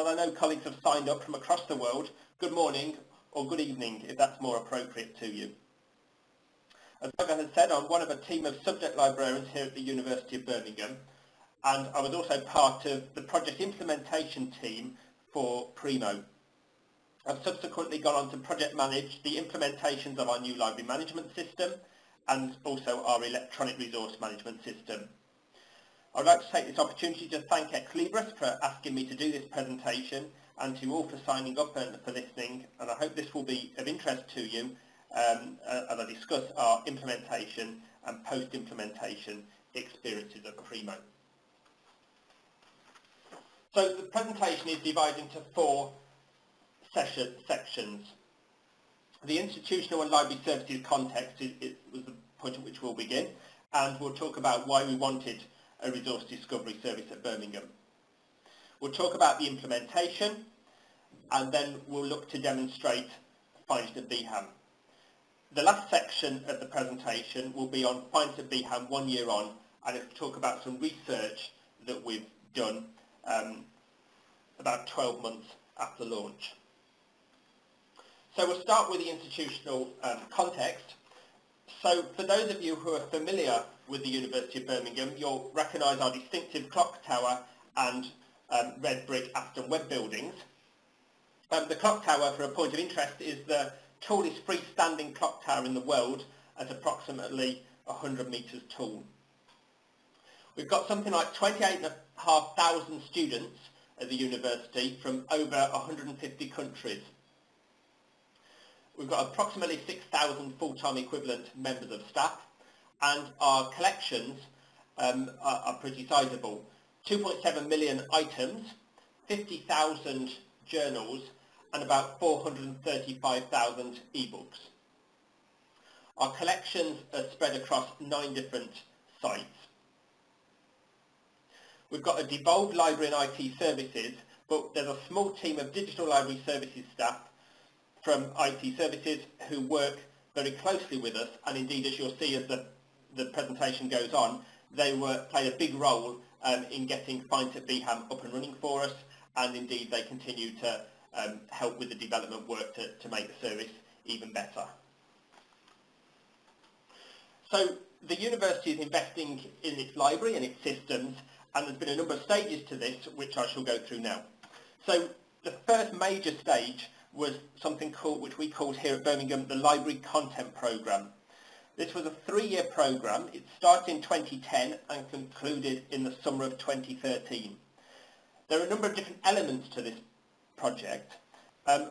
as I know colleagues have signed up from across the world, good morning or good evening if that's more appropriate to you. As Logan has said, I'm one of a team of subject librarians here at the University of Birmingham, and I was also part of the project implementation team for Primo. I've subsequently gone on to project manage the implementations of our new library management system and also our electronic resource management system. I would like to take this opportunity to thank Ex Libris for asking me to do this presentation, and to you all for signing up and for listening, and I hope this will be of interest to you as I discuss our implementation and post-implementation experiences at Primo. So the presentation is divided into 4 sections. The institutional and library services context was the point at which we'll begin, and we'll talk about why we wanted a resource discovery service at Birmingham. We'll talk about the implementation, and then we'll look to demonstrate FindIt Bham. The last section of the presentation will be on FindIt Bham 1 year on, and it'll talk about some research that we've done about 12 months after launch. So we'll start with the institutional context. So for those of you who are familiar with the University of Birmingham, you'll recognise our distinctive clock tower and red brick Aston Webb buildings. The clock tower, for a point of interest, is the tallest freestanding clock tower in the world at approximately 100 metres tall. We've got something like 28,500 students at the university from over 150 countries. We've got approximately 6,000 full-time equivalent members of staff, and our collections are pretty sizable. 2.7 million items, 50,000 journals, and about 435,000 e-books. Our collections are spread across 9 different sites. We've got a devolved library and IT services, but there's a small team of digital library services staff from IT services who work very closely with us, and indeed, as you'll see as the presentation goes on, they played a big role in getting FindIt Bham up and running for us, and indeed they continue to help with the development work to make the service even better. So the university is investing in its library and its systems, and there's been a number of stages to this which I shall go through now. So the first major stage was something which we called here at Birmingham the Library Content Programme. This was a 3-year programme. It started in 2010 and concluded in the summer of 2013. There are a number of different elements to this project,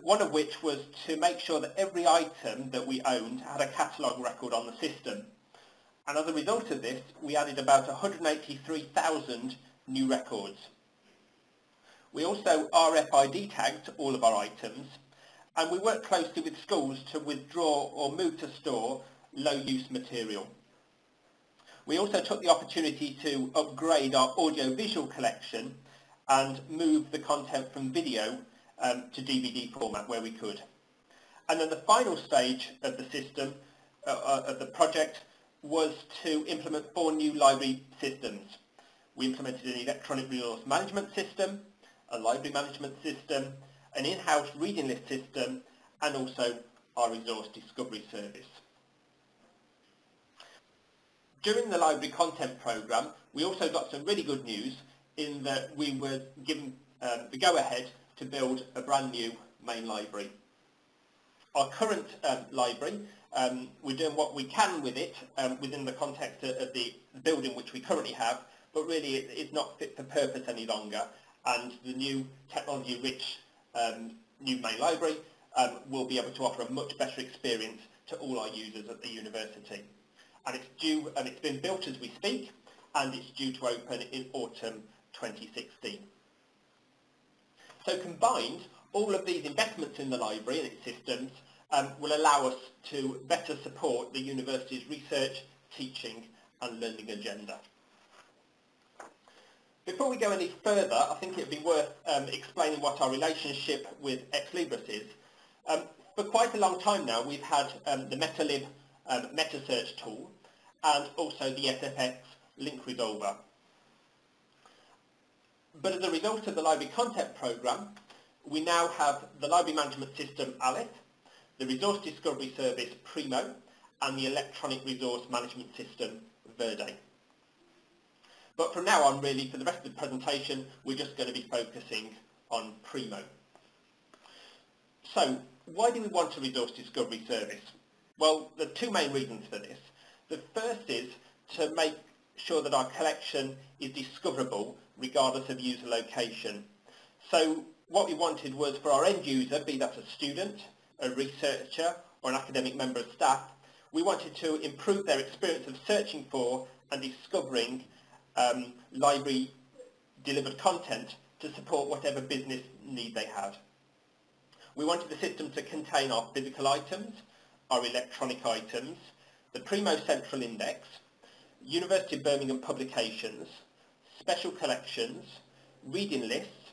one of which was to make sure that every item that we owned had a catalogue record on the system. And as a result of this, we added about 183,000 new records. We also RFID tagged all of our items, and we worked closely with schools to withdraw or move to store low-use material. We also took the opportunity to upgrade our audio-visual collection and move the content from video to DVD format where we could. And then the final stage of the system, of the project, was to implement 4 new library systems. We implemented an electronic resource management system, a library management system, an in-house reading list system, and also our resource discovery service. During the library content programme, we also got some really good news in that we were given the go-ahead to build a brand new main library. Our current library, we're doing what we can with it within the context of the building which we currently have, but really it's not fit for purpose any longer, and the new technology-rich new main library will be able to offer a much better experience to all our users at the university. And it's been built as we speak, and it's due to open in autumn 2016. So combined, all of these investments in the library and its systems will allow us to better support the university's research, teaching and learning agenda. Before we go any further, I think it would be worth explaining what our relationship with Ex Libris is. For quite a long time now, we've had the MetaLib meta search tool and also the SFX link resolver. But as a result of the library content programme, we now have the library management system Alice, the resource discovery service Primo, and the electronic resource management system Verde. But from now on, really, for the rest of the presentation, we're just going to be focusing on Primo. So, why do we want a resource discovery service? Well, there are two main reasons for this. The first is to make sure that our collection is discoverable regardless of user location. So what we wanted was for our end user, be that a student, a researcher or an academic member of staff, we wanted to improve their experience of searching for and discovering library delivered content to support whatever business need they had. We wanted the system to contain our physical items, our electronic items, the Primo Central Index, University of Birmingham publications, special collections, reading lists,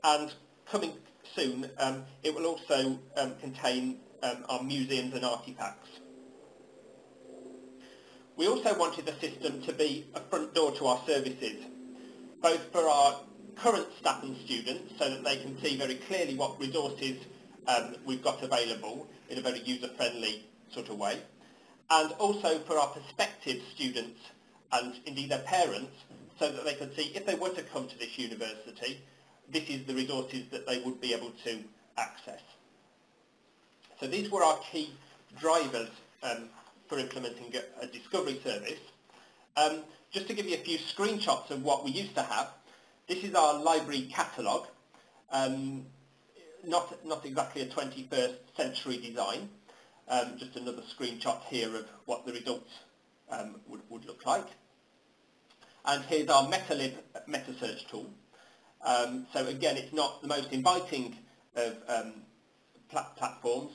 and coming soon, it will also contain our museums and artefacts. We also wanted the system to be a front door to our services, both for our current staff and students, so that they can see very clearly what resources we've got available in a very user-friendly sort of way, and also for our prospective students and indeed their parents, so that they could see if they were to come to this university, this is the resources that they would be able to access. So these were our key drivers for implementing a discovery service. Just to give you a few screenshots of what we used to have, this is our library catalogue, not exactly a 21st century design, just another screenshot here of what the results would look like. And here's our MetaLib meta search tool. So again, it's not the most inviting of platforms,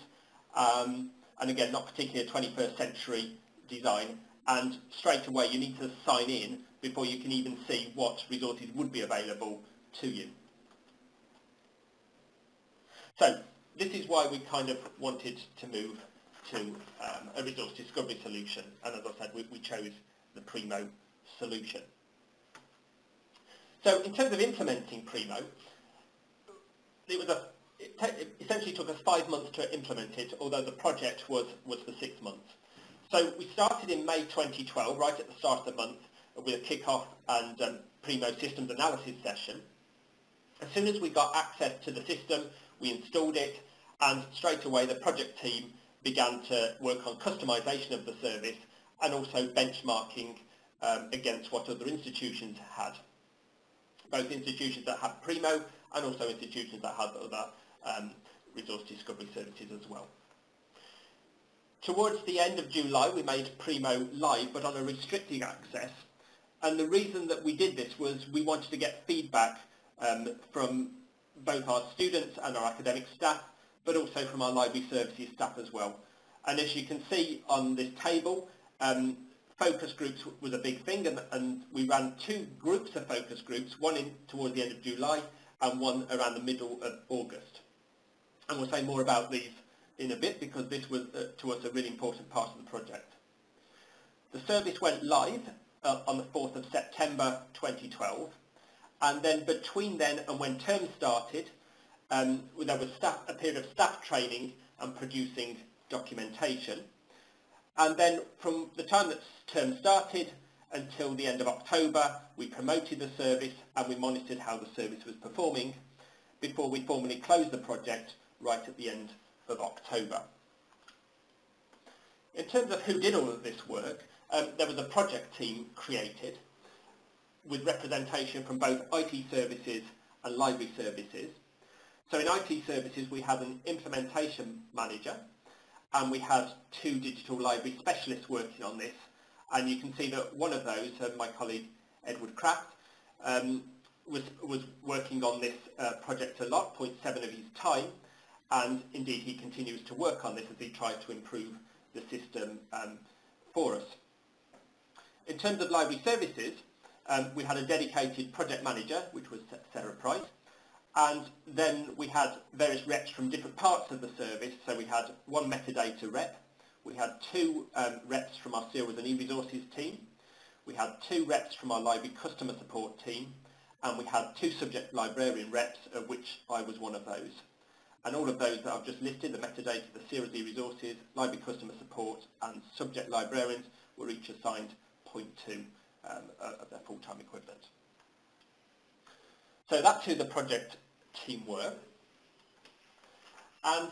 and again, not particularly a 21st century design, and straight away you need to sign in before you can even see what resources would be available to you. So this is why we kind of wanted to move to a resource discovery solution, and as I said, we chose the Primo solution. So in terms of implementing Primo, it essentially took us 5 months to implement it, although the project was for 6 months. So we started in May 2012, right at the start of the month, with a kick-off and Primo systems analysis session. As soon as we got access to the system, we installed it, and straight away the project team began to work on customization of the service and also benchmarking against what other institutions had. Both institutions that had Primo and also institutions that had other resource discovery services as well. Towards the end of July, we made Primo live, but on a restricted access. And the reason that we did this was we wanted to get feedback from both our students and our academic staff, but also from our library services staff as well. And as you can see on this table, focus groups was a big thing, and we ran 2 groups of focus groups, one towards the end of July and one around the middle of August. And we'll say more about these in a bit, because this was to us a really important part of the project. The service went live on the 4th of September 2012, and then between then and when term started, there was a period of staff training and producing documentation. And then from the time that term started until the end of October, we promoted the service and we monitored how the service was performing before we formally closed the project right at the end of October. In terms of who did all of this work, there was a project team created with representation from both IT services and library services. So in IT services we had an implementation manager, and we had 2 digital library specialists working on this, and you can see that one of those, my colleague Edward Kraft, was working on this project a lot, 0.7 of his time, and indeed he continues to work on this as he tries to improve the system for us. In terms of library services, we had a dedicated project manager, which was Sarah Price, and then we had various reps from different parts of the service. So we had 1 metadata rep, we had 2 reps from our serials and e-resources team, we had 2 reps from our library customer support team, and we had 2 subject librarian reps, of which I was one of those. And all of those that I've just listed, the metadata, the Series E resources, library customer support and subject librarians, were each assigned 0.2 of their full-time equivalent. So that's who the project team were. And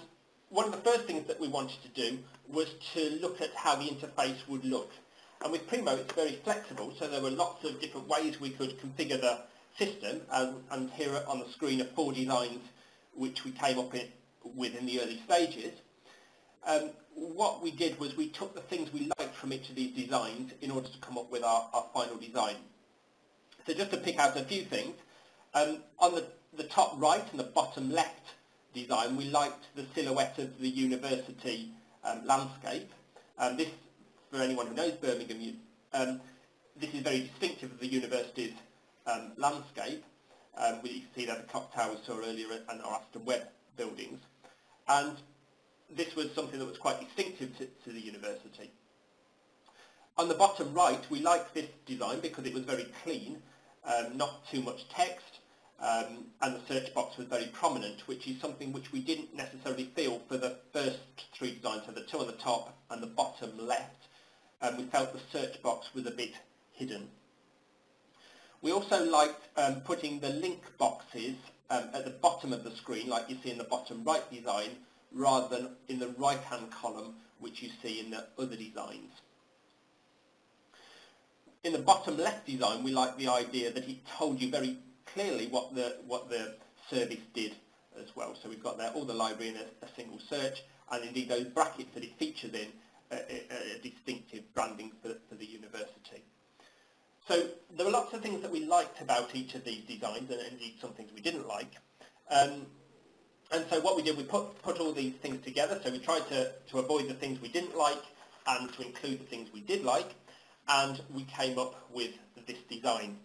one of the first things that we wanted to do was to look at how the interface would look. And with Primo, it's very flexible, so there were lots of different ways we could configure the system. And here on the screen are 4 designs which we came up with in the early stages. What we did was we took the things we liked from each of these designs in order to come up with our final design. So just to pick out a few things, on the top right and the bottom left design, we liked the silhouette of the university landscape. This, for anyone who knows Birmingham, this is very distinctive of the university's landscape. We see that the clock tower we saw earlier and our Aston Webb buildings. And this was something that was quite distinctive to the university. On the bottom right, we liked this design because it was very clean, not too much text, and the search box was very prominent, which is something which we didn't necessarily feel for the first 3 designs, so the 2 on the top and the bottom left. We felt the search box was a bit hidden. We also liked putting the link boxes at the bottom of the screen, like you see in the bottom right design, rather than in the right-hand column, which you see in the other designs. In the bottom left design, we liked the idea that it told you very clearly what the service did as well. So we've got there all the library in a single search, and indeed those brackets that it features in a distinctive branding for the university. So there were lots of things that we liked about each of these designs, and indeed some things we didn't like. And so what we did, we put all these things together. So we tried to avoid the things we didn't like and to include the things we did like, and we came up with this design.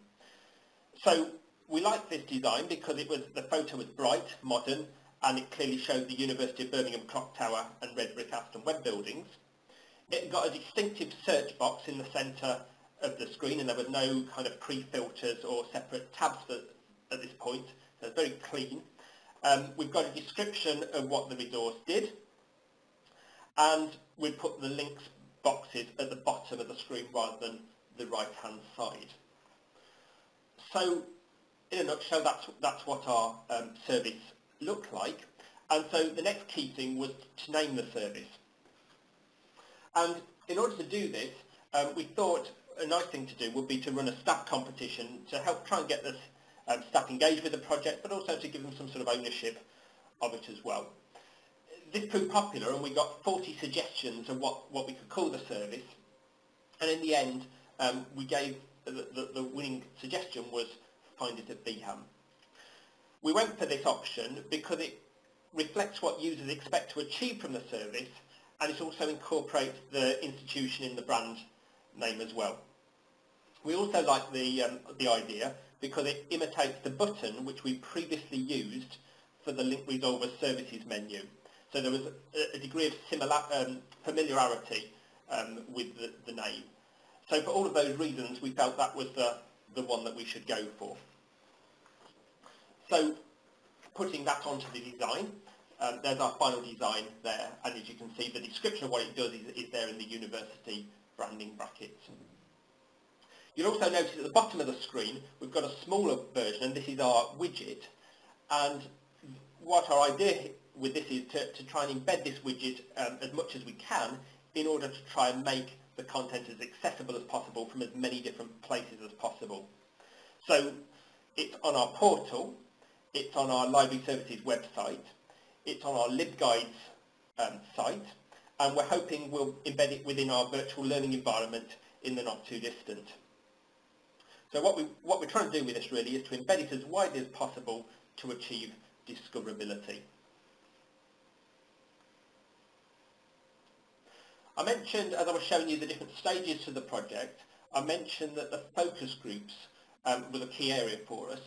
So we liked this design because the photo was bright, modern, and it clearly showed the University of Birmingham clock tower and red brick Aston Webb buildings. It got a distinctive search box in the centre of the screen, and there was no kind of pre-filters or separate tabs at this point, so it's very clean. We've got a description of what the resource did, and we put the links boxes at the bottom of the screen rather than the right-hand side. So, in a nutshell, that's what our service looked like. And so the next key thing was to name the service. And in order to do this, we thought a nice thing to do would be to run a staff competition to help try and get the staff engaged with the project, but also to give them some sort of ownership of it as well. This proved popular, and we got 40 suggestions of what we could call the service. And in the end, we gave the winning suggestion was FindIt Bham. We went for this option because it reflects what users expect to achieve from the service, and it also incorporates the institution in the brand name as well. We also like the idea because it imitates the button which we previously used for the Link Resolver Services menu. So there was a degree of familiarity with the name. So for all of those reasons, we felt that was the one that we should go for. So putting that onto the design, there's our final design there, and as you can see, the description of what it does is there in the university branding brackets. You'll also notice at the bottom of the screen we've got a smaller version, and this is our widget. And what our idea with this is to try and embed this widget as much as we can in order to try and make the content as accessible as possible from as many different places as possible. So it's on our portal, it's on our Library Services website, it's on our LibGuides site, and we're hoping we'll embed it within our virtual learning environment in the not too distant. So what we're trying to do with this really is to embed it as widely as possible to achieve discoverability. I mentioned, as I was showing you the different stages to the project, I mentioned that the focus groups was a key area for us.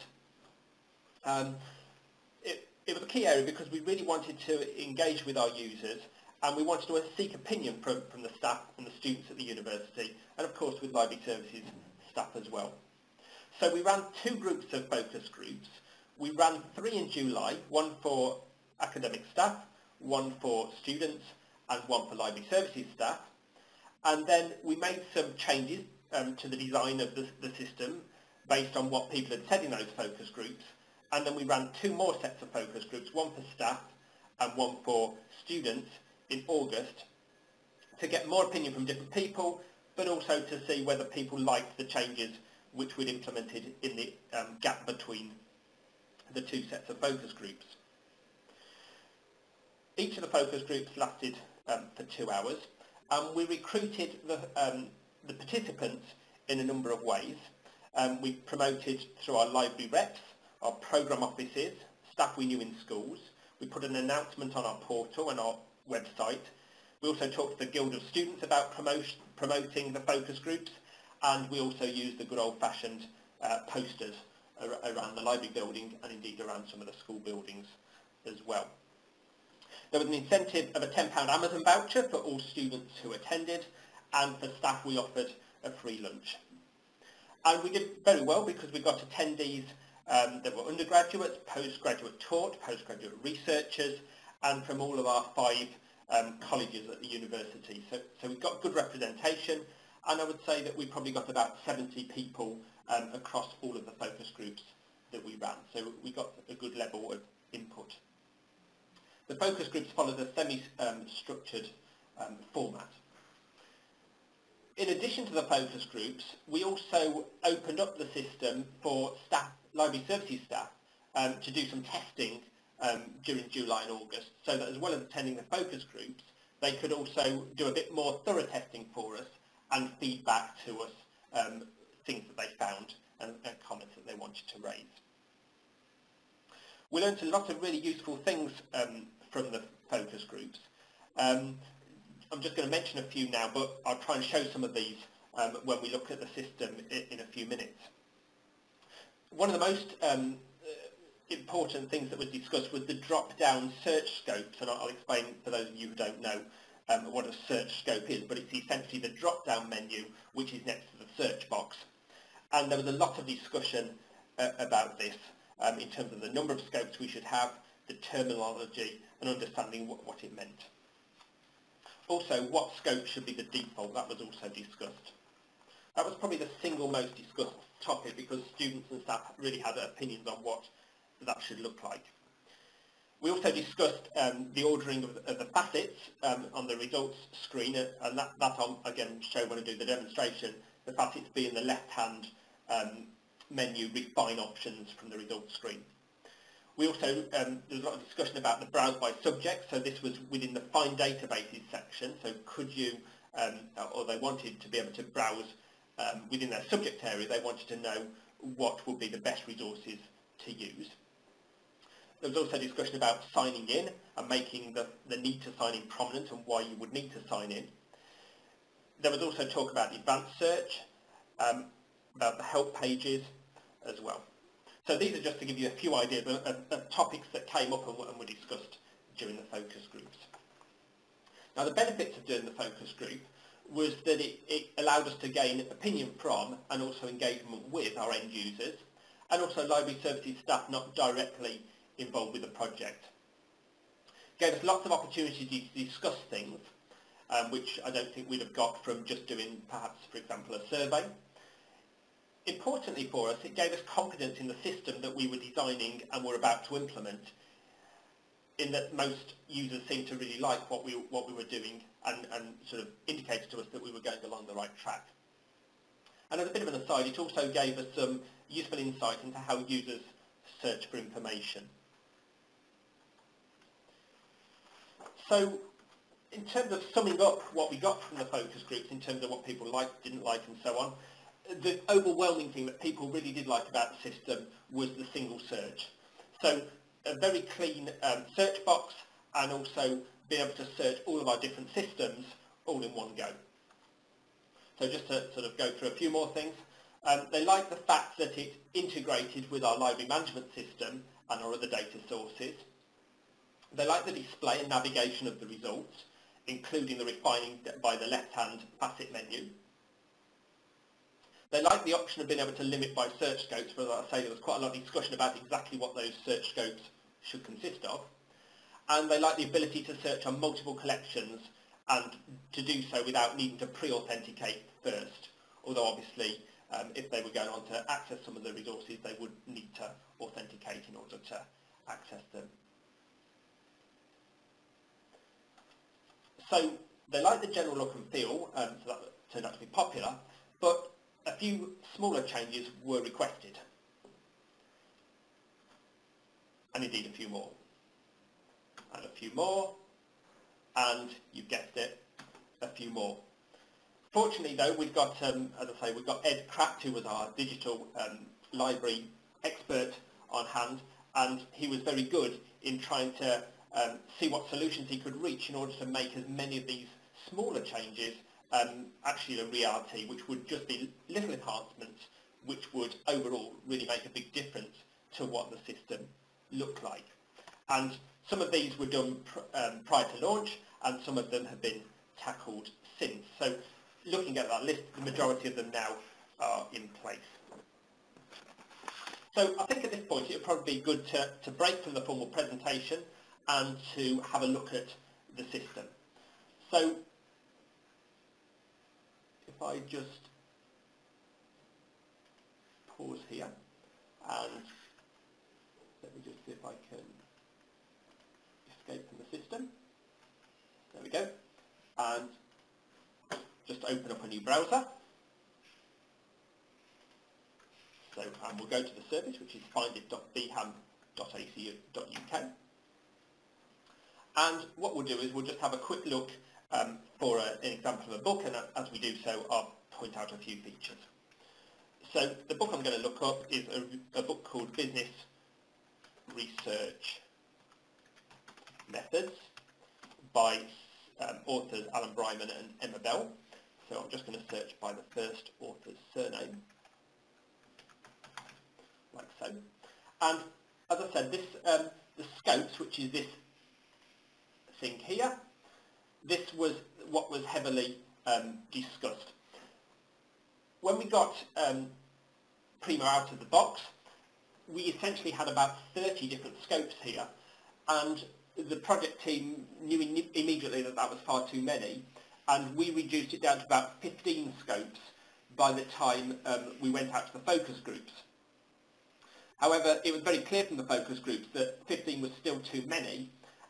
It was a key area because we really wanted to engage with our users, and we wanted to seek opinion from the staff and the students at the university, and of course with Library Services staff as well. So we ran 2 groups of focus groups. We ran 3 in July, one for academic staff, one for students, and one for library services staff. And then we made some changes to the design of the system based on what people had said in those focus groups. And then we ran 2 more sets of focus groups, one for staff and one for students in August, to get more opinion from different people, but also to see whether people liked the changes which we'd implemented in the gap between the 2 sets of focus groups. Each of the focus groups lasted for 2 hours, and we recruited the participants in a number of ways. We promoted through our library reps, our programme offices, staff we knew in schools. We put an announcement on our portal and our website. We also talked to the Guild of Students about promoting the focus groups, and we also used the good old-fashioned posters around the library building and indeed around some of the school buildings as well. There was an incentive of a £10 Amazon voucher for all students who attended, and for staff we offered a free lunch. And we did very well because we got attendees that were undergraduates, postgraduate taught, postgraduate researchers, and from all of our 5 colleges at the university. So we got good representation, and I would say that we probably got about 70 people across all of the focus groups that we ran. So we got a good level of input. The focus groups followed a semi-structured format. In addition to the focus groups, we also opened up the system for staff, library services staff, to do some testing during July and August, so that as well as attending the focus groups, they could also do a bit more thorough testing for us and feedback to us things that they found and comments that they wanted to raise. We learned a lot of really useful things from the focus groups. I'm just going to mention a few now, but I'll try and show some of these when we look at the system in a few minutes. One of the most important things that was discussed was the drop-down search scopes, and I'll explain for those of you who don't know what a search scope is, but it's essentially the drop-down menu which is next to the search box. And there was a lot of discussion about this in terms of the number of scopes we should have, the terminology, and understanding what it meant. Also, what scope should be the default, that was also discussed. That was probably the single most discussed topic because students and staff really had opinions on what that should look like. We also discussed the ordering of the facets on the results screen, and that I'll again show when I do the demonstration, the facets being the left-hand menu refine options from the results screen. We also, there was a lot of discussion about the browse by subject, so this was within the find databases section, so could you, or they wanted to be able to browse within their subject area, they wanted to know what would be the best resources to use. There was also discussion about signing in and making the need to sign in prominent and why you would need to sign in. There was also talk about the advanced search, about the help pages as well. So these are just to give you a few ideas of topics that came up and were discussed during the focus groups. Now the benefits of doing the focus group was that it allowed us to gain opinion from and also engagement with our end users, and also library services staff not directly involved with the project. Gave us lots of opportunities to discuss things, which I don't think we'd have got from just doing perhaps, for example, a survey. Importantly for us, it gave us confidence in the system that we were designing and were about to implement, in that most users seemed to really like what we were doing and sort of indicated to us that we were going along the right track. And as a bit of an aside, it also gave us some useful insight into how users search for information. So, in terms of summing up what we got from the focus groups, in terms of what people liked, didn't like and so on, the overwhelming thing that people really did like about the system was the single search. So a very clean search box, and also being able to search all of our different systems all in one go. So just to sort of go through a few more things. They liked the fact that it integrated with our library management system and our other data sources. They liked the display and navigation of the results, including the refining by the left-hand facet menu. They like the option of being able to limit by search scopes, but as I say, there was quite a lot of discussion about exactly what those search scopes should consist of. And they like the ability to search on multiple collections and to do so without needing to pre-authenticate first, although obviously if they were going on to access some of the resources, they would need to authenticate in order to access them. So they like the general look and feel, so that turned out to be popular, but a few smaller changes were requested, and indeed a few more, and a few more, and you've guessed it, a few more. Fortunately though, we've got, as I say, we've got Ed Kraft, who was our digital library expert on hand, and he was very good in trying to see what solutions he could reach in order to make as many of these smaller changes actually a reality, which would just be little enhancements which would overall really make a big difference to what the system looked like. And some of these were done prior to launch, and some of them have been tackled since. So looking at that list, the majority of them now are in place. So I think at this point it would probably be good to break from the formal presentation and to have a look at the system. So if I just pause here and let me just see if I can escape from the system. There we go. And just open up a new browser. So, and we'll go to the service, which is findit.bham.ac.uk. And what we'll do is we'll just have a quick look for an example of a book, and as we do so, I'll point out a few features. So the book I'm going to look up is a book called Business Research Methods by authors Alan Bryman and Emma Bell. So I'm just going to search by the first author's surname, like so. And as I said, this the scopes, which is this thing here, this was what was heavily discussed. When we got Primo out of the box, we essentially had about 30 different scopes here, and the project team knew immediately that that was far too many, and we reduced it down to about 15 scopes by the time we went out to the focus groups. However, it was very clear from the focus groups that 15 was still too many,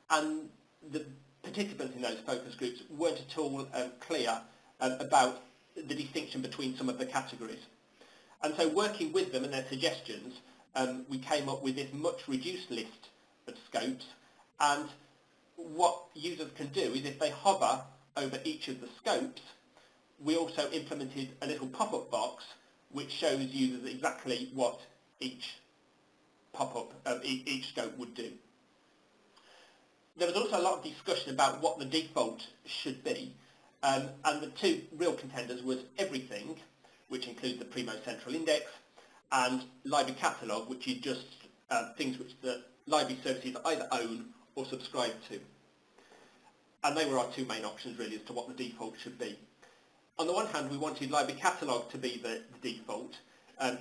and the participants in those focus groups weren't at all clear about the distinction between some of the categories. And so working with them and their suggestions, we came up with this much reduced list of scopes, and what users can do is if they hover over each of the scopes, we also implemented a little pop-up box which shows users exactly what each pop-up, each scope would do. There was also a lot of discussion about what the default should be, and the two real contenders was everything, which includes the Primo Central Index, and Library Catalogue, which is just things which the library services either own or subscribe to. And they were our two main options really as to what the default should be. On the one hand, we wanted Library Catalogue to be the default,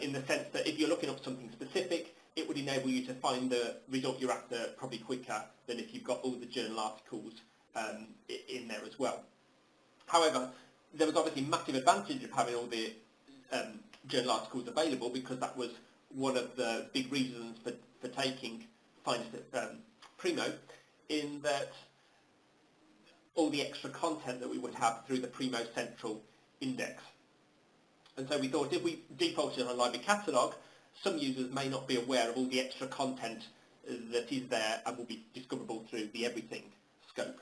in the sense that if you're looking up something specific, it would enable you to find the result you're after probably quicker than if you've got all the journal articles in there as well. However, there was obviously massive advantage of having all the journal articles available, because that was one of the big reasons for taking FindIt Primo, in that all the extra content that we would have through the Primo Central Index. And so we thought if we defaulted on Library Catalogue, some users may not be aware of all the extra content that is there and will be discoverable through the Everything scope.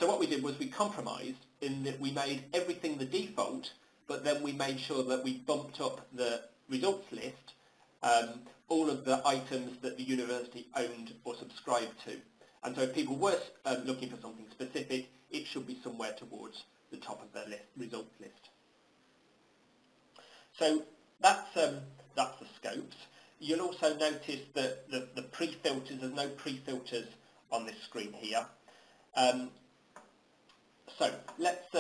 So what we did was we compromised in that we made everything the default, but then we made sure that we bumped up the results list all of the items that the university owned or subscribed to. And so if people were looking for something specific, it should be somewhere towards the top of their results list. So that's the scopes. You'll also notice that the pre-filters, there's no pre-filters on this screen here. So let's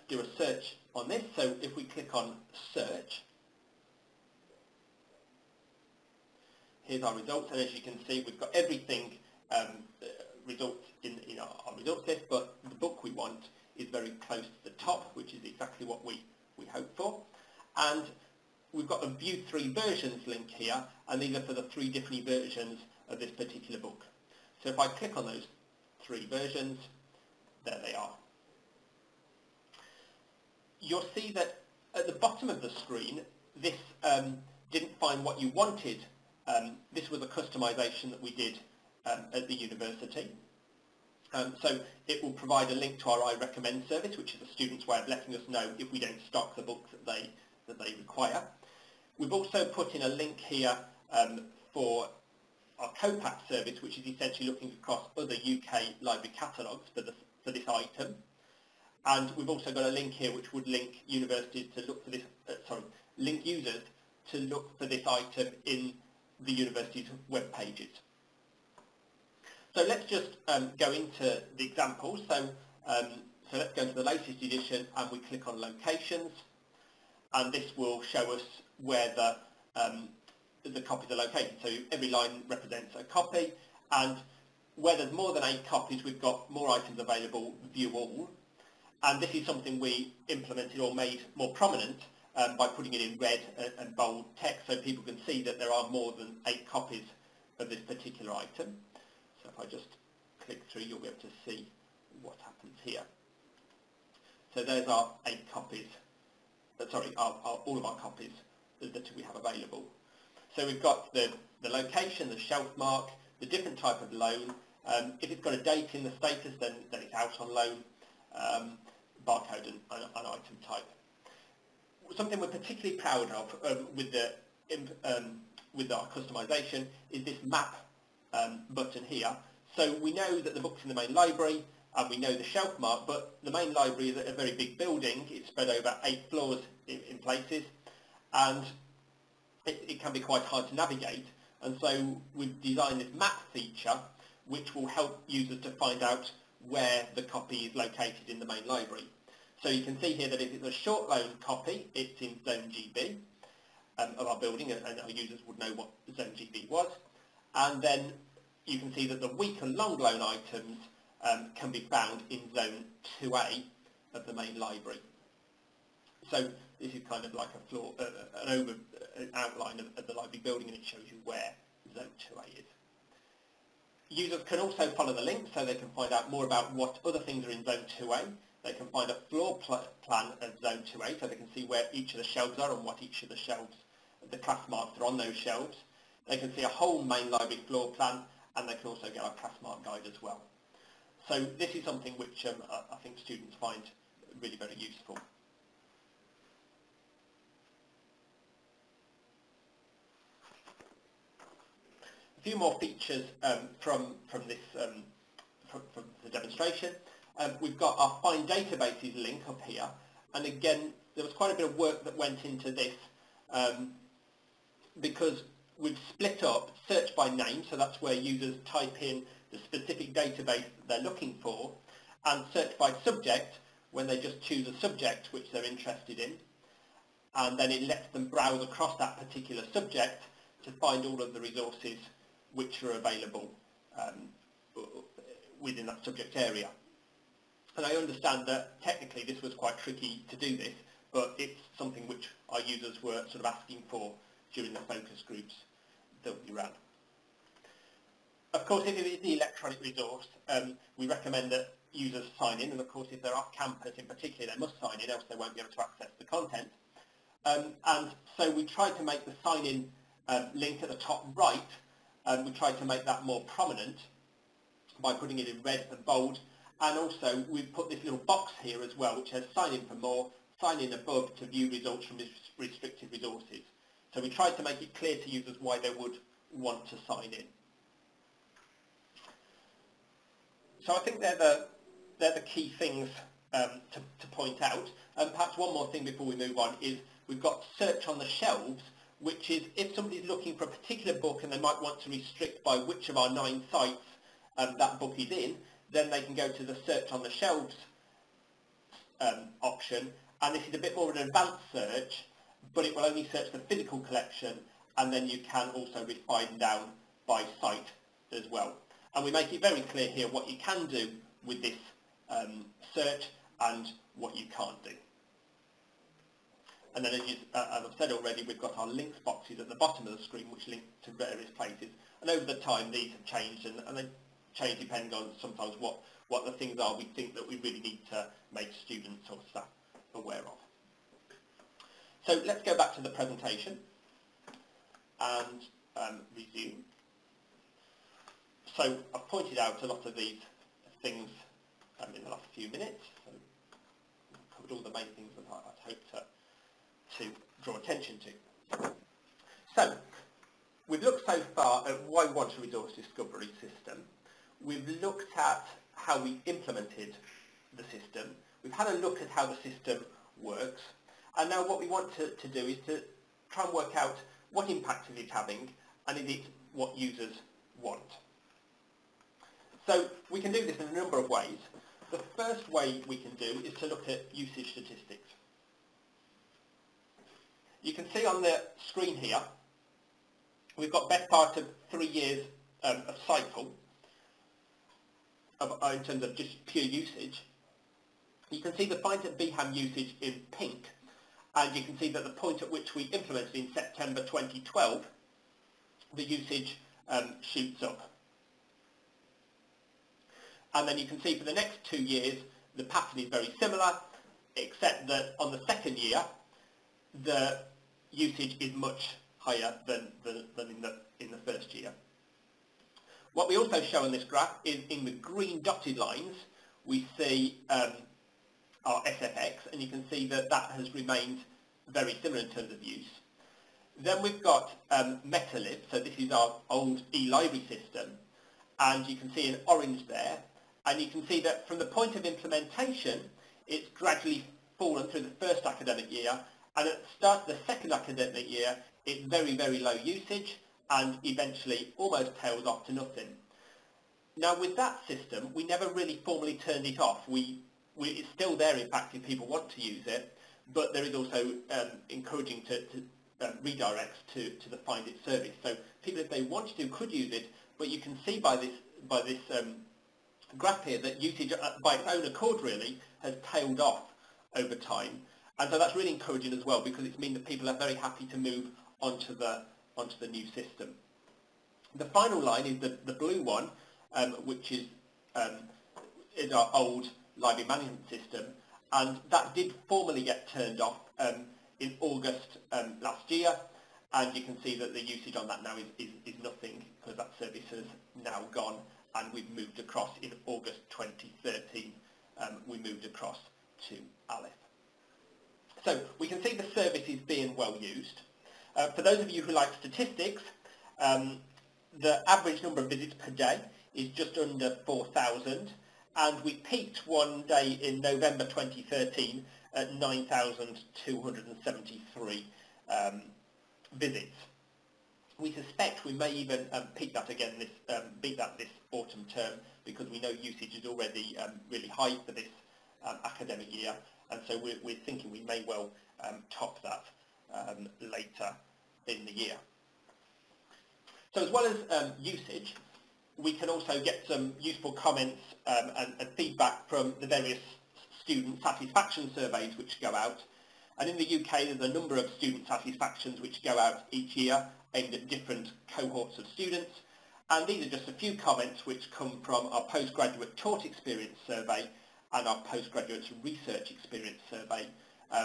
do a search on this. So if we click on search, here's our results, and as you can see, we've got everything results in our results list, but the book we want is very close to the top, which is exactly what we hope for. And we've got a View 3 Versions link here, and these are for the 3 different versions of this particular book. So if I click on those 3 versions, there they are. You'll see that at the bottom of the screen, this didn't find what you wanted. This was a customization that we did at the university. So it will provide a link to our I Recommend service, which is a student's way of letting us know if we don't stock the books that they require. We've also put in a link here for our COPAC service, which is essentially looking across other UK library catalogues for this item. And we've also got a link here which would link universities to look for this, link users to look for this item in the university's web pages. So let's just go into the examples. So let's go into the latest edition and we click on locations, and this will show us where the copies are located. So every line represents a copy, and where there's more than 8 copies, we've got more items available, view all. And this is something we implemented or made more prominent by putting it in red and bold text, so people can see that there are more than 8 copies of this particular item. So if I just click through, you'll be able to see what happens here. So there's our 8 copies, all of our copies that we have available. So we've got the location, the shelf mark, the different type of loan. If it's got a date in the status, then it's out on loan, barcode and item type. Something we're particularly proud of with our customization is this map button here. So we know that the book's in the main library and we know the shelf mark, but the main library is a very big building. It's spread over 8 floors in places, and it can be quite hard to navigate. And so we've designed this map feature which will help users to find out where the copy is located in the main library. So you can see here that if it's a short loan copy, it's in Zone GB of our building, and our users would know what Zone GB was. And then you can see that the week and long loan items can be found in Zone 2A of the main library. So this is kind of like an outline of the library building, and it shows you where Zone 2A is. Users can also follow the link, so they can find out more about what other things are in Zone 2A. They can find a floor plan of Zone 2A, so they can see where each of the shelves are and what each of the shelves, the class marks are on those shelves. They can see a whole main library floor plan, and they can also get our class mark guide as well. So this is something which I think students find really very useful. A few more features from the demonstration. We've got our Find Databases link up here, and again there was quite a bit of work that went into this because we've split up search by name, so that's where users type in the specific database that they're looking for, and search by subject when they just choose a subject which they're interested in, and then it lets them browse across that particular subject to find all of the resources which are available within that subject area. And I understand that technically this was quite tricky to do this, but it's something which our users were sort of asking for during the focus groups that we ran. Of course, if it is the electronic resource, we recommend that users sign in, and of course if they're off campus in particular, they must sign in, else they won't be able to access the content. And so we tried to make the sign-in link at the top right, we tried to make that more prominent by putting it in red and bold. And also we've put this little box here as well which says sign in for more, sign in above to view results from restricted resources. So we tried to make it clear to users why they would want to sign in. So I think they're the key things to point out. And perhaps one more thing before we move on is we've got search on the shelves, which is if somebody's looking for a particular book and they might want to restrict by which of our 9 sites that book is in, then they can go to the search on the shelves option, and this is a bit more of an advanced search, but it will only search the physical collection, and then you can also refine down by site as well. And we make it very clear here what you can do with this search and what you can't do. And then, as I've said already, we've got our links boxes at the bottom of the screen which link to various places. And over the time, these have changed, and they change depending on sometimes what the things are we think that we really need to make students or staff aware of. So let's go back to the presentation and resume. So I've pointed out a lot of these things in the last few minutes. So I've covered all the main things that I'd hoped to draw attention to. So we've looked so far at why we want a resource discovery system. We've looked at how we implemented the system. We've had a look at how the system works. And now what we want to do is to try and work out what impact is it having, and is it what users want. So we can do this in a number of ways. The first way we can do is to look at usage statistics. You can see on the screen here, we've got best part of 3 years of cycle in terms of just pure usage. You can see the FindIt Bham usage in pink, and you can see that the point at which we implemented in September 2012, the usage shoots up. And then you can see for the next 2 years, the pattern is very similar, except that on the second year, the usage is much higher than in the first year. What we also show on this graph is in the green dotted lines, we see our SFX, and you can see that that has remained very similar in terms of use. Then we've got MetaLib, so this is our old e-library system, and you can see in orange there, and you can see that from the point of implementation, it's gradually fallen through the first academic year, and at the start of the second academic year, it's very, very low usage, and eventually almost tails off to nothing. Now with that system, we never really formally turned it off. It's still there, in fact, if people want to use it, but there is also encouraging redirects to the FindIt service. So people, if they wanted to, could use it, but you can see by this graph here that usage by its own accord really has tailed off over time, and so that's really encouraging as well, because it means that people are very happy to move onto the new system. The final line is the blue one, which is our old library management system, and that did formally get turned off in August last year, and you can see that the usage on that now is nothing, because that service has now gone, and we've moved across in August 2013, we moved across to Aleph. So we can see the service is being well used. For those of you who like statistics, the average number of visits per day is just under 4,000, and we peaked one day in November 2013 at 9,273 visits. We suspect we may even beat that this autumn term, because we know usage is already really high for this academic year, and so we're thinking we may well top that later in the year. So as well as usage, we can also get some useful comments and feedback from the various student satisfaction surveys which go out. And in the UK, there's a number of student satisfactions which go out each year aimed at different cohorts of students. And these are just a few comments which come from our postgraduate taught experience survey and our postgraduate research experience survey,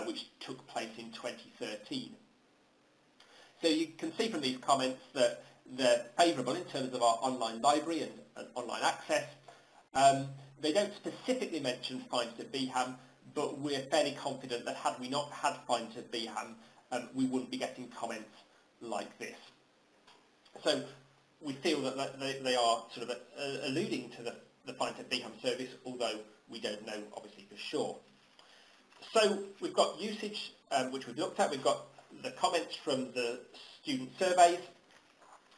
which took place in 2013. So you can see from these comments that they're favourable in terms of our online library and online access. They don't specifically mention FindIt Bham, but we're fairly confident that had we not had FindIt Bham, we wouldn't be getting comments like this. So we feel that they are sort of alluding to the FindIt Bham service, although we don't know obviously for sure. So we've got usage, which we've looked at. We've got the comments from the student surveys.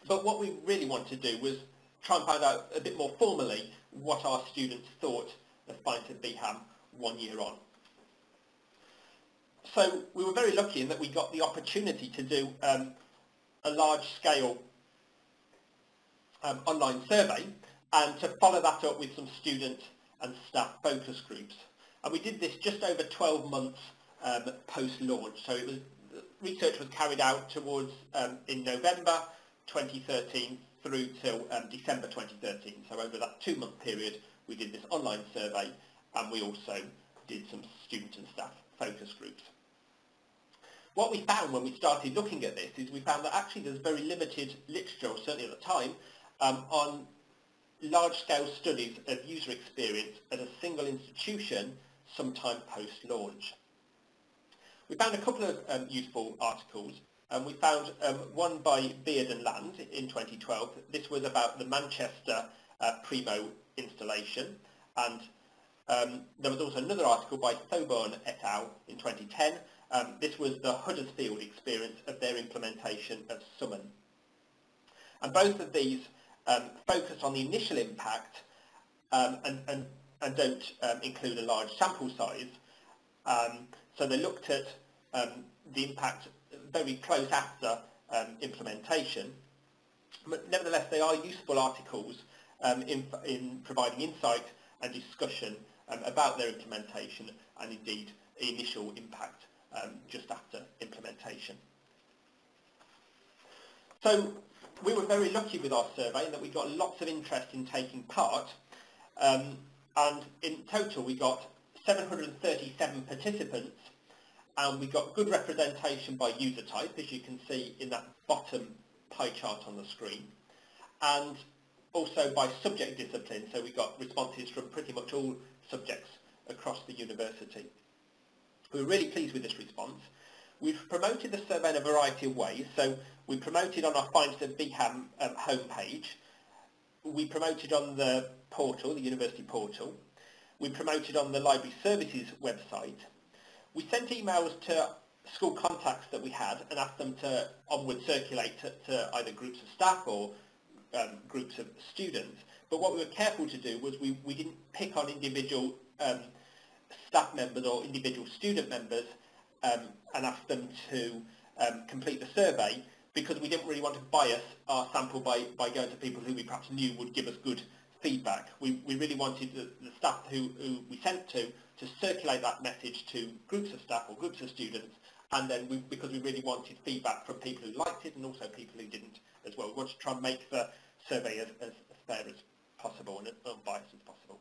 But what we really want to do was try and find out a bit more formally what our students thought of FindIt Bham 1 year on. So we were very lucky in that we got the opportunity to do a large-scale online survey and to follow that up with some student and staff focus groups. And we did this just over 12 months post-launch. So research was carried out towards in November 2013 through till December 2013. So over that 2-month period we did this online survey, and we also did some student and staff focus groups. What we found when we started looking at this is we found that actually there's very limited literature, or certainly at the time, on large-scale studies of user experience at a single institution sometime post-launch. We found a couple of useful articles. We found one by Beard and Land in 2012. This was about the Manchester Primo installation, and there was also another article by Thoburn et al. In 2010. This was the Huddersfield experience of their implementation of Summon. And both of these focus on the initial impact and don't include a large sample size. So they looked at the impact very close after implementation. But nevertheless, they are useful articles in providing insight and discussion about their implementation and indeed the initial impact just after implementation. So we were very lucky with our survey in that we got lots of interest in taking part, and in total we got 737 participants, and we got good representation by user type, as you can see in that bottom pie chart on the screen, and also by subject discipline. So we got responses from pretty much all subjects across the university. We were really pleased with this response. We've promoted the survey in a variety of ways. So we promoted on our FindIt Bham homepage. We promoted on the portal, the university portal. We promoted on the library services website. We sent emails to school contacts that we had and asked them to onward circulate to either groups of staff or groups of students. But what we were careful to do was we didn't pick on individual staff members or individual student members and ask them to complete the survey, because we didn't really want to bias our sample by going to people who we perhaps knew would give us good feedback. We really wanted the staff who we sent to circulate that message to groups of staff or groups of students, and then because we really wanted feedback from people who liked it and also people who didn't as well. We wanted to try and make the survey as fair as possible and as unbiased as possible.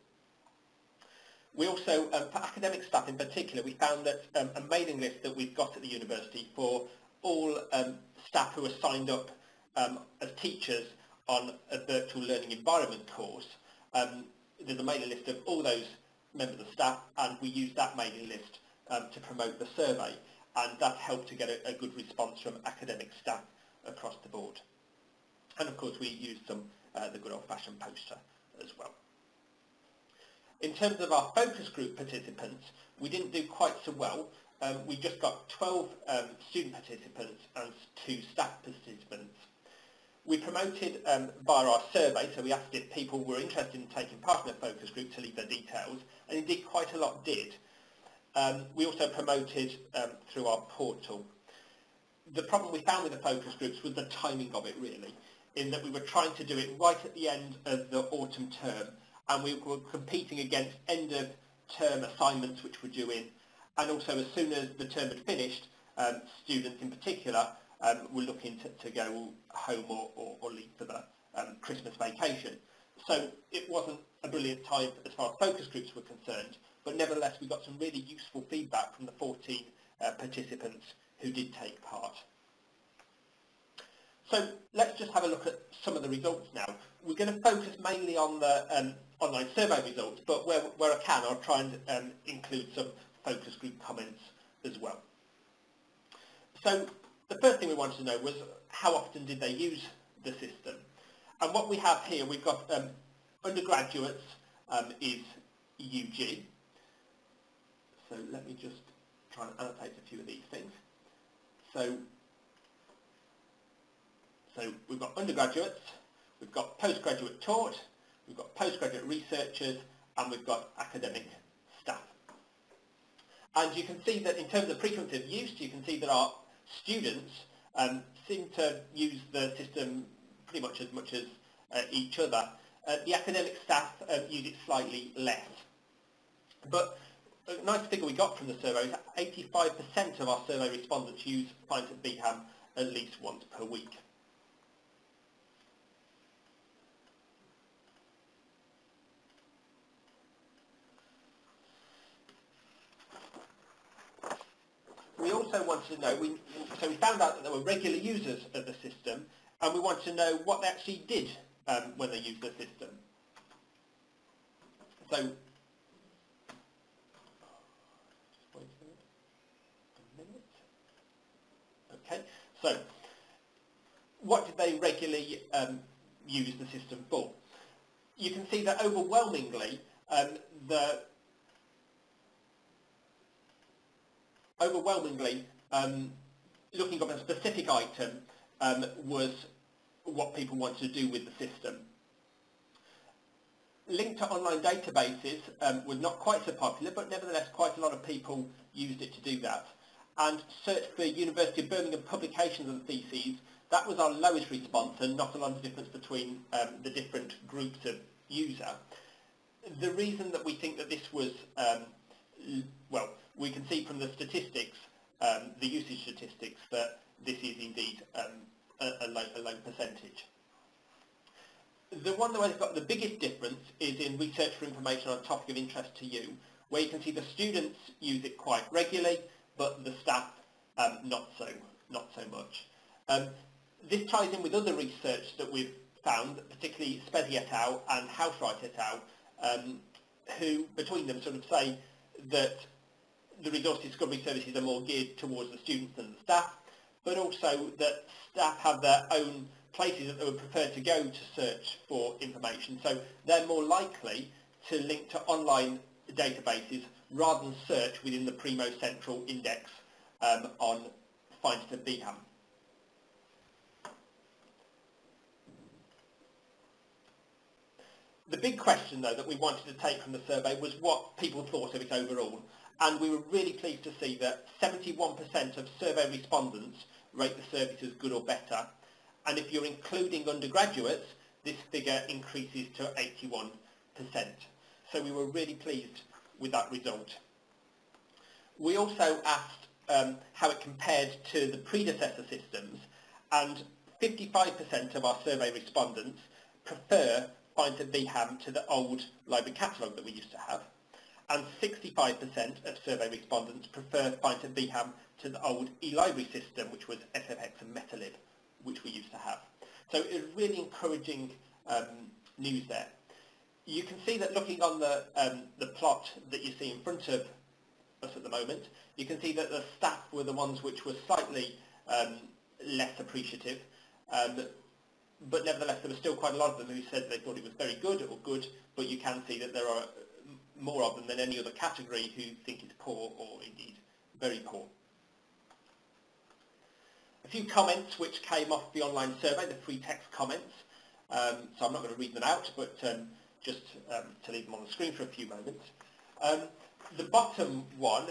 We also, for academic staff in particular, we found that a mailing list that we've got at the university for all staff who are signed up as teachers on a virtual learning environment course, there's a mailing list of all those members of staff, and we use that mailing list to promote the survey, and that helped to get a good response from academic staff across the board. And of course we used the good old-fashioned poster as well. In terms of our focus group participants, we didn't do quite so well. We just got 12 student participants and 2 staff participants. We promoted via our survey, so we asked if people were interested in taking part in a focus group to leave their details, and indeed quite a lot did. We also promoted through our portal. The problem we found with the focus groups was the timing of it, really, in that we were trying to do it right at the end of the autumn term, and we were competing against end of term assignments which were due in, and also as soon as the term had finished, students in particular were looking to go home or leave for the Christmas vacation. So it wasn't a brilliant time as far as focus groups were concerned, but nevertheless we got some really useful feedback from the 14 participants who did take part. So let's just have a look at some of the results now. We're going to focus mainly on the online survey results, but where I can, I'll try and include some focus group comments as well. So the first thing we wanted to know was how often did they use the system? And what we have here, we've got undergraduates is UG. So let me just try and annotate a few of these things. So we've got undergraduates, we've got postgraduate taught, we've got postgraduate researchers, and we've got academic staff. And you can see that in terms of frequency of use, you can see that our students seem to use the system pretty much as each other. The academic staff use it slightly less. But a nice figure we got from the survey is that 85% of our survey respondents use FindIt Bham at least once per week. We also wanted to know, so we found out that there were regular users of the system, and we wanted to know what they actually did when they used the system. So, okay, so what did they regularly use the system for? You can see that overwhelmingly, looking up a specific item was what people wanted to do with the system. Linked to online databases was not quite so popular, but nevertheless quite a lot of people used it to do that. And search for University of Birmingham publications and theses, that was our lowest response, and not a lot of difference between the different groups of user. The reason that we think that this was, well, we can see from the statistics, the usage statistics, that this is indeed a low percentage. The one that has got the biggest difference is in research for information on a topic of interest to you, where you can see the students use it quite regularly, but the staff not so much. This ties in with other research that we've found, particularly Spezzi et al. And Housewright et al., who between them sort of say that the resource discovery services are more geared towards the students than the staff, but also that staff have their own places that they would prefer to go to search for information. So they're more likely to link to online databases rather than search within the Primo central index on FindIt Bham. The big question, though, that we wanted to take from the survey was what people thought of it overall. And we were really pleased to see that 71% of survey respondents rate the service as good or better. And if you're including undergraduates, this figure increases to 81%. So we were really pleased with that result. We also asked how it compared to the predecessor systems, and 55% of our survey respondents prefer FindIt Bham to the old library catalogue that we used to have, and 65% of survey respondents prefer FindIt Bham to the old e-library system, which was SFX and MetaLib, which we used to have. So it was really encouraging news there. You can see that looking on the plot that you see in front of us at the moment, you can see that the staff were the ones which were slightly less appreciative, but nevertheless there were still quite a lot of them who said they thought it was very good or good, but you can see that there are more of them than any other category who think it's poor or indeed very poor. A few comments which came off the online survey, the free text comments, so I'm not going to read them out, but just to leave them on the screen for a few moments. The bottom one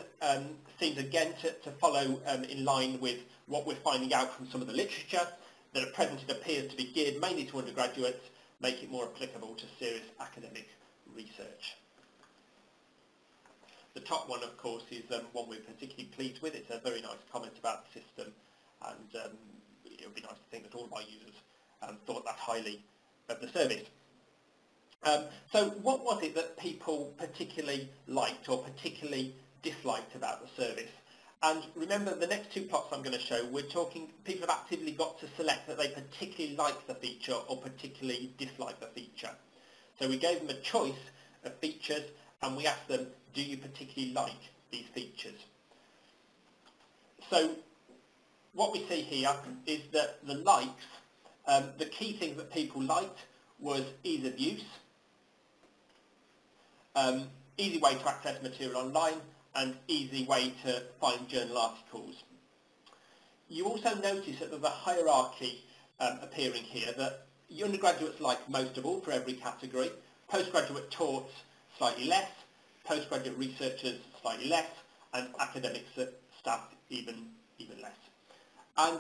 seems again to follow in line with what we're finding out from some of the literature, that at present it appears to be geared mainly to undergraduates, make it more applicable to serious academic research. The top one, of course, is one we're particularly pleased with. It's a very nice comment about the system, and it would be nice to think that all of our users thought that highly of the service. So what was it that people particularly liked or particularly disliked about the service? And remember, the next two plots I'm going to show, we're talking, people have actively got to select that they particularly like the feature or particularly dislike the feature. So we gave them a choice of features, and we asked them, do you particularly like these features? So what we see here is that the likes, the key things that people liked was ease of use, easy way to access material online, and easy way to find journal articles. You also notice that there's a hierarchy appearing here, that undergraduates like most of all for every category, postgraduate taught slightly less, postgraduate researchers slightly less, and academic staff even less. And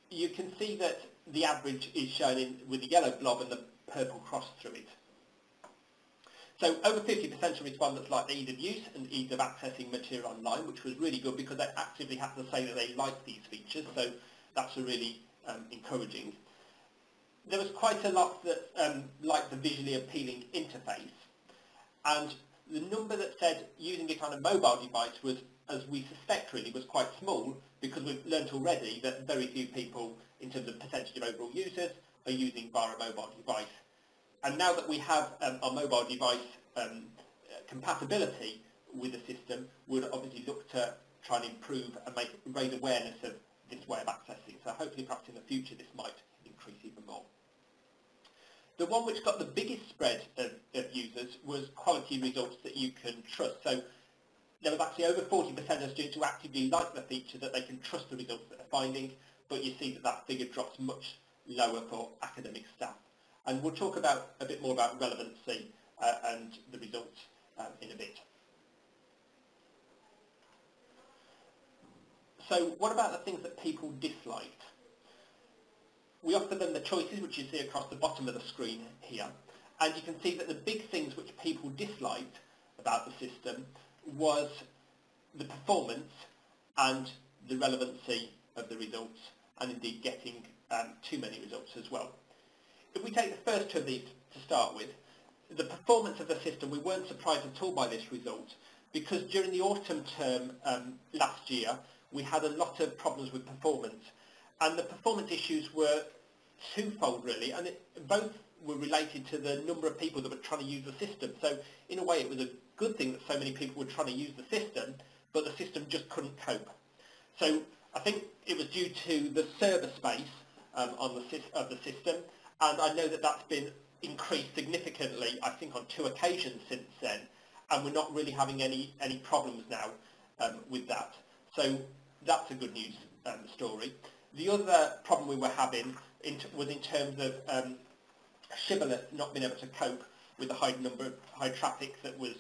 you can see that the average is shown with the yellow blob and the purple cross through it. So over 50% of respondents like the ease of use and ease of accessing material online, which was really good because they actively have to say that they like these features, so that's really encouraging. There was quite a lot that liked the visually appealing interface, and the number that said using it on a mobile device was, as we suspect really, was quite small, because we've learnt already that very few people, in terms of percentage of overall users, are using via a mobile device. And now that we have our mobile device compatibility with the system, we'll obviously look to try and improve and raise awareness of this way of accessing. So hopefully perhaps in the future this might increase even more. The one which got the biggest spread of users was quality results that you can trust. So there was actually over 40% of students who actively like the feature, that they can trust the results that they're finding, but you see that that figure drops much lower for academic staff. And we'll talk a bit more about relevancy and the results in a bit. So what about the things that people disliked? We offer them the choices, which you see across the bottom of the screen here, and you can see that the big things which people disliked about the system was the performance and the relevancy of the results, and indeed getting too many results as well. If we take the first two of these to start with, the performance of the system, we weren't surprised at all by this result, because during the autumn term last year we had a lot of problems with performance, and the performance issues were twofold really, and both were related to the number of people that were trying to use the system. So in a way it was a good thing that so many people were trying to use the system, but the system just couldn't cope. So I think it was due to the server space of the system, and I know that that's been increased significantly, I think on 2 occasions since then, and we're not really having any problems now with that. So that's a good news story. The other problem we were having was in terms of Shibboleth not being able to cope with the high traffic that was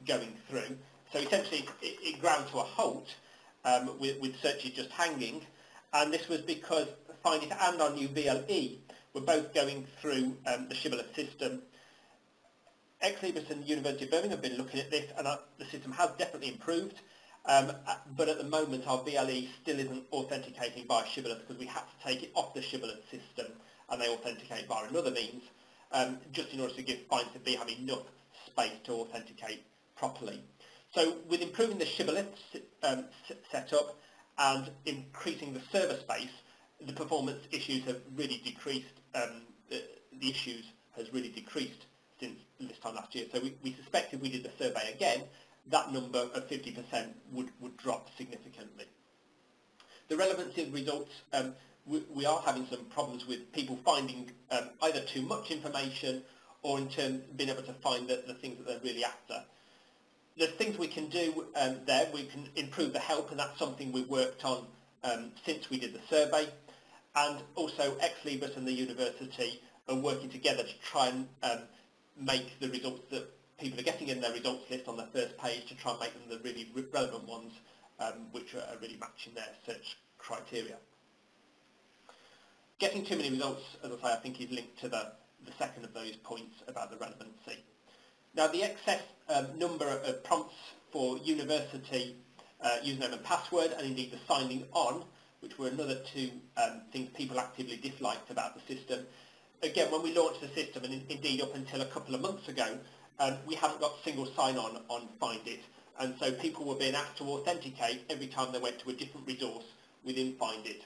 going through. So essentially it ground to a halt with searches just hanging, and this was because FindIt and our new VLE were both going through the Shibboleth system. Ex Libris and University of Birmingham have been looking at this, and the system has definitely improved, but at the moment our VLE still isn't authenticating via Shibboleth, because we had to take it off the Shibboleth system and they authenticate via another means, just in order to give FindIt Bham enough space to authenticate properly. So with improving the Shibboleth setup and increasing the server space, the performance issues have really decreased. The issues has really decreased since this time last year. So we suspect if we did the survey again, that number of 50% would drop significantly. The relevancy of results, we are having some problems with people finding either too much information, or in turn being able to find the things that they're really after. There's things we can do there. We can improve the help, and that's something we've worked on since we did the survey. And also Ex Libris and the university are working together to try and make the results that people are getting in their results list on the first page, to try and make them the really relevant ones, which are really matching their search criteria. Getting too many results, as I say, I think is linked to the second of those points about the relevancy. Now the excess number of prompts for university username and password, and indeed the signing on, which were another two things people actively disliked about the system. Again, when we launched the system, and indeed up until a couple of months ago, we haven't got single sign-on on FindIt, and so people were being asked to authenticate every time they went to a different resource within FindIt,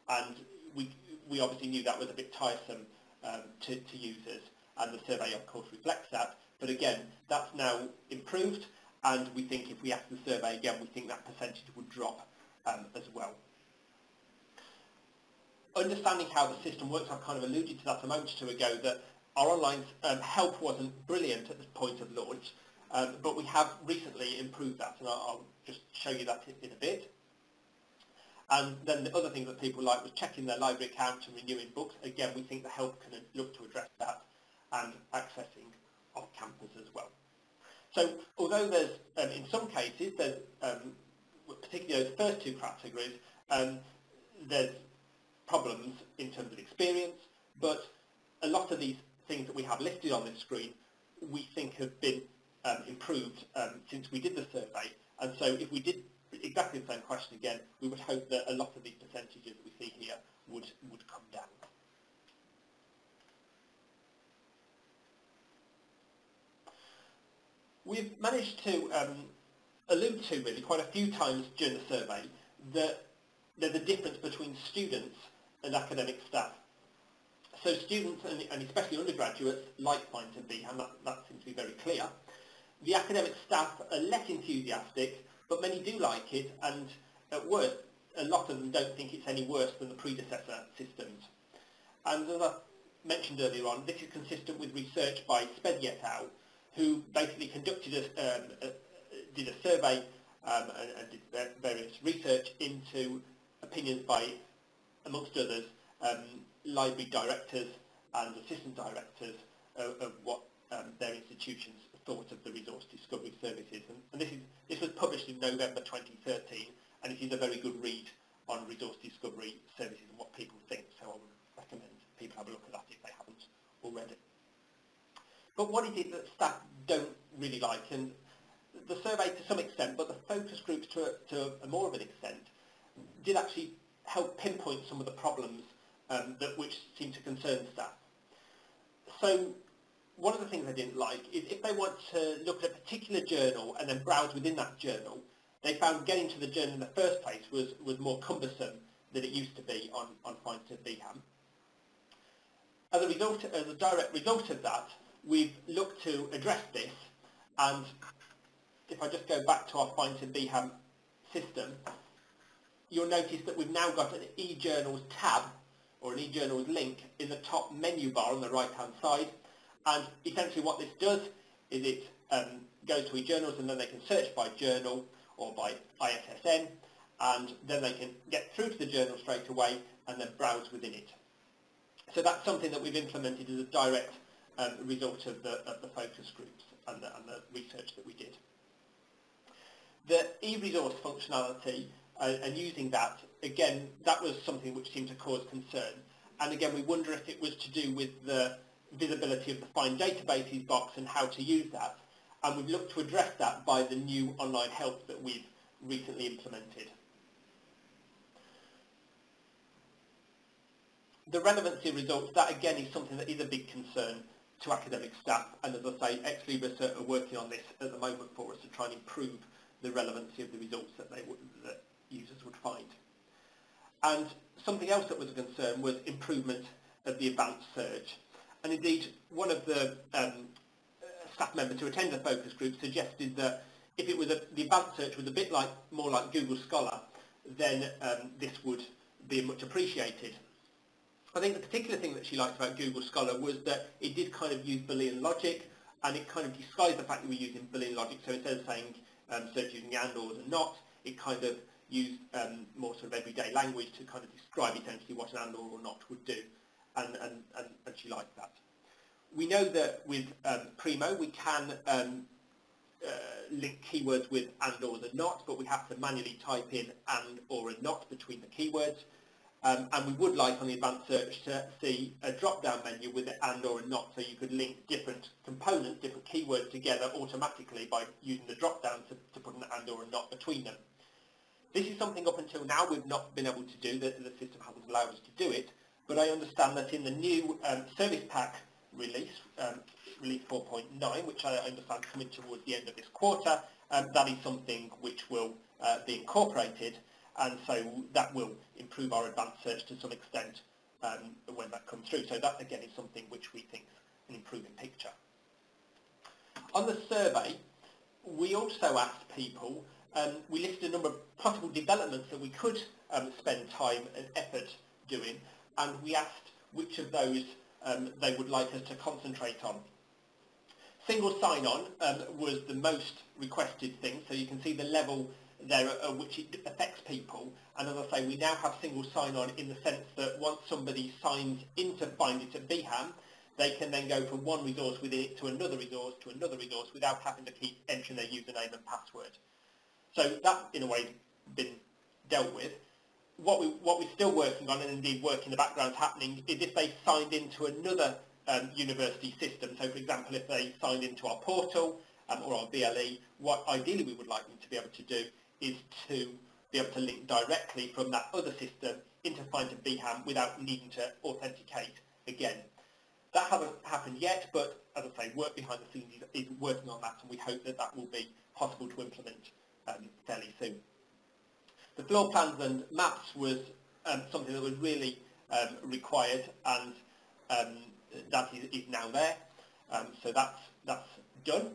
and we obviously knew that was a bit tiresome to users, and the survey of course reflects that. But again, that's now improved, and we think if we ask the survey again, we think that percentage would drop as well. Understanding how the system works, I kind of alluded to that a moment or two ago, that our online help wasn't brilliant at the point of launch, but we have recently improved that, and I'll just show you that in a bit. And then the other thing that people liked was checking their library account and renewing books. Again, we think the help can look to address that, and accessing off campus as well. So although there's, in some cases, there's particularly those first two categories, there's problems in terms of experience, but a lot of these things that we have listed on this screen we think have been improved since we did the survey, and so if we did exactly the same question again, we would hope that a lot of these percentages that we see here would come down. We've managed to allude to really quite a few times during the survey that there's a difference between students and academic staff. So students, and especially undergraduates, like FindIt Bham, that seems to be very clear. The academic staff are less enthusiastic, but many do like it, and at worst, a lot of them don't think it's any worse than the predecessor systems. And as I mentioned earlier on, this is consistent with research by Sped et al., who basically conducted did a survey and did various research into opinions by, amongst others, library directors and assistant directors of what their institutions thought of the resource discovery services. And this was published in November 2013, and it is a very good read on resource discovery services and what people think, so I would recommend people have a look at that if they haven't already. But what is it that staff don't really like? And the survey to some extent, but the focus groups to a more of an extent, did actually help pinpoint some of the problems which seem to concern staff. So one of the things they didn't like is if they want to look at a particular journal and then browse within that journal, they found getting to the journal in the first place was more cumbersome than it used to be on FindIt Bham. As a direct result of that, we've looked to address this, and if I just go back to our FindIt Bham system, you'll notice that we've now got an eJournals tab, or an eJournals link, in the top menu bar on the right-hand side, and essentially what this does is it goes to eJournals, and then they can search by journal or by ISSN, and then they can get through to the journal straight away and then browse within it. So that's something that we've implemented as a direct result of the focus groups and the research that we did. The e-resource functionality and using that, again, that was something which seemed to cause concern. And again, we wonder if it was to do with the visibility of the Find Databases box and how to use that. And we've looked to address that by the new online help that we've recently implemented. The relevancy results, that again is something that is a big concern to academic staff, and as I say, Ex Libris are working on this at the moment for us to try and improve the relevancy of the results that users would find. And something else that was a concern was improvement of the advanced search. And indeed, one of the staff members who attended the focus group suggested that if it was the advanced search was a bit more like Google Scholar, then this would be much appreciated. I think the particular thing that she liked about Google Scholar was that it did kind of use Boolean logic, and it kind of disguised the fact that we were using Boolean logic. So instead of saying search using and, or, and not, it kind of used more sort of everyday language to kind of describe essentially what an and, or not would do, and she liked that. We know that with Primo we can link keywords with and, or, and not, but we have to manually type in and, or, and not between the keywords. And we would like on the advanced search to see a drop-down menu with an and, or, and not, so you could link different components, different keywords together automatically by using the drop-down to put an and, or, and not between them. This is something up until now we've not been able to do, the system hasn't allowed us to do it, but I understand that in the new service pack release, release 4.9, which I understand is coming towards the end of this quarter, that is something which will be incorporated, and so that will improve our advanced search to some extent when that comes through. So that again is something which we think is an improving picture. On the survey, we also asked people, we listed a number of possible developments that we could spend time and effort doing, and we asked which of those they would like us to concentrate on. Single sign-on was the most requested thing, so you can see the level there at which it affects people, and as I say, we now have single sign-on in the sense that once somebody signs into FindIt Bham, they can then go from one resource within it to another resource without having to keep entering their username and password. So that, in a way, been dealt with. What we're still working on, and indeed work in the background happening, is if they signed into another university system. So, for example, if they signed into our portal or our BLE, what ideally we would like them to be able to do is to be able to link directly from that other system into FindIt Bham without needing to authenticate again. That hasn't happened yet, but as I say, work behind the scenes is working on that, and we hope that that will be possible to implement fairly soon. The floor plans and maps was something that was really required, and that is now there. So that's done.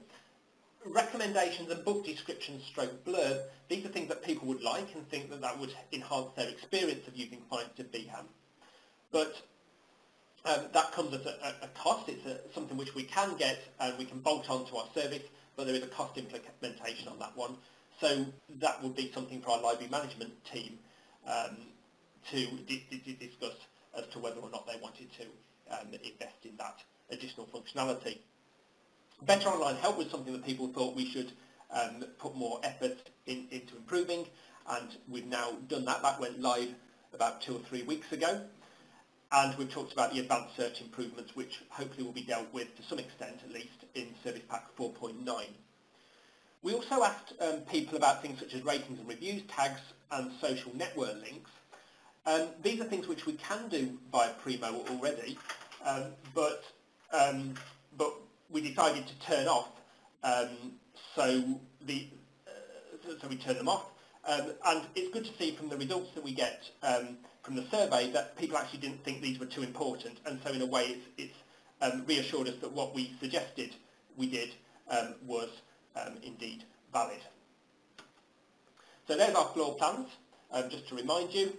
Recommendations and book descriptions stroke blurb, these are things that people would like and think that that would enhance their experience of using FindIt Bham. But that comes at a cost. It's something which we can get and we can bolt onto our service, but there is a cost implementation on that one. So that would be something for our library management team to discuss as to whether or not they wanted to invest in that additional functionality. Better online help was something that people thought we should put more effort into improving, and we've now done that. That went live about 2 or 3 weeks ago. And we've talked about the advanced search improvements, which hopefully will be dealt with to some extent, at least, in Service Pack 4.9. We also asked people about things such as ratings and reviews, tags, and social network links. These are things which we can do via Primo already, but we decided to turn off, so we turn them off. And it's good to see from the results that we get from the survey that people actually didn't think these were too important, and so in a way it's reassured us that what we suggested we did was indeed valid. So there's our floor plans, just to remind you,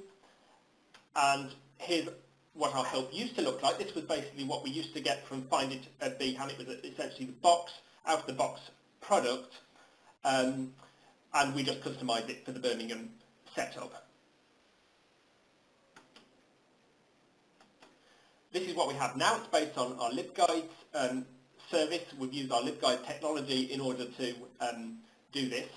and here's what our help used to look like. This was basically what we used to get from FindIt Bham. It was essentially the box, out-of-the-box product, and we just customised it for the Birmingham setup. This is what we have now. It's based on our LibGuides service. We've used our LibGuide technology in order to do this,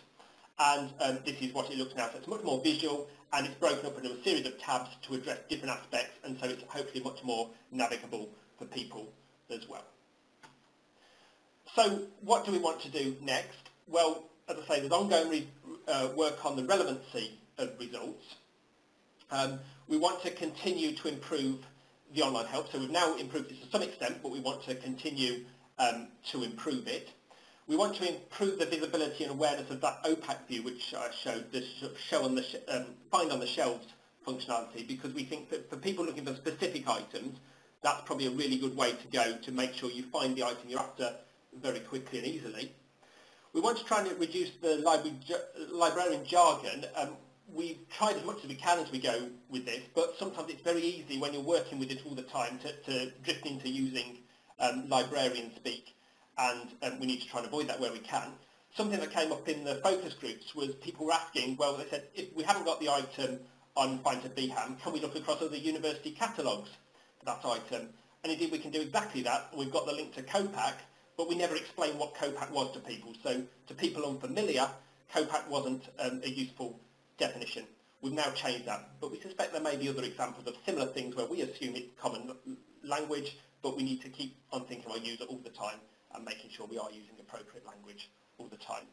and this is what it looks now. So it's much more visual, and it's broken up into a series of tabs to address different aspects, and so it's hopefully much more navigable for people as well. So what do we want to do next? Well, as I say, there's ongoing work on the relevancy of results. We want to continue to improve the online help. So we've now improved it to some extent, but we want to continue to improve it. We want to improve the visibility and awareness of that opaque view, which I showed, this show on the find on the shelves functionality, because we think that for people looking for specific items, that's probably a really good way to go to make sure you find the item you're after very quickly and easily. We want to try and reduce the librarian jargon. We've tried as much as we can as we go with this, but sometimes it's very easy when you're working with it all the time to drift into using librarian speak, and we need to try and avoid that where we can. Something that came up in the focus groups was people were asking, well, they said, if we haven't got the item on FindIt Bham, can we look across other university catalogues for that item? And indeed we can do exactly that. We've got the link to COPAC, but we never explained what COPAC was to people. So to people unfamiliar, COPAC wasn't a useful definition. We've now changed that, but we suspect there may be other examples of similar things where we assume it's common language, but we need to keep on thinking of our user all the time and making sure we are using appropriate language all the time.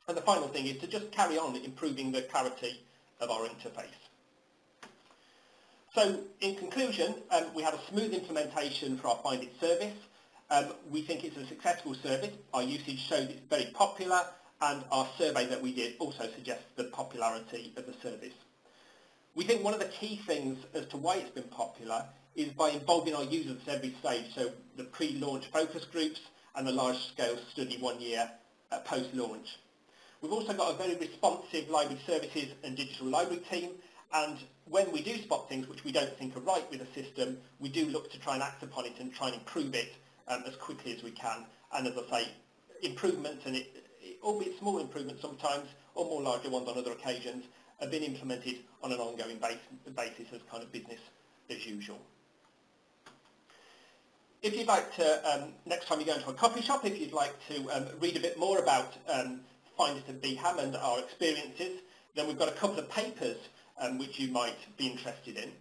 And the final thing is to just carry on improving the clarity of our interface. So in conclusion, we had a smooth implementation for our FindIt service. We think it's a successful service. Our usage shows it's very popular, and our survey that we did also suggests the popularity of the service. We think one of the key things as to why it's been popular is by involving our users at every stage, so the pre-launch focus groups and the large-scale study 1 year post-launch. We've also got a very responsive library services and digital library team, and when we do spot things which we don't think are right with a system, we do look to try and act upon it and try and improve it as quickly as we can. And as I say, improvements, and albeit small improvements sometimes, or more larger ones on other occasions, have been implemented on an ongoing basis as kind of business as usual. If you'd like to, next time you go into a coffee shop, if you'd like to read a bit more about FindIt Bham and our experiences, Then we've got a couple of papers which you might be interested in.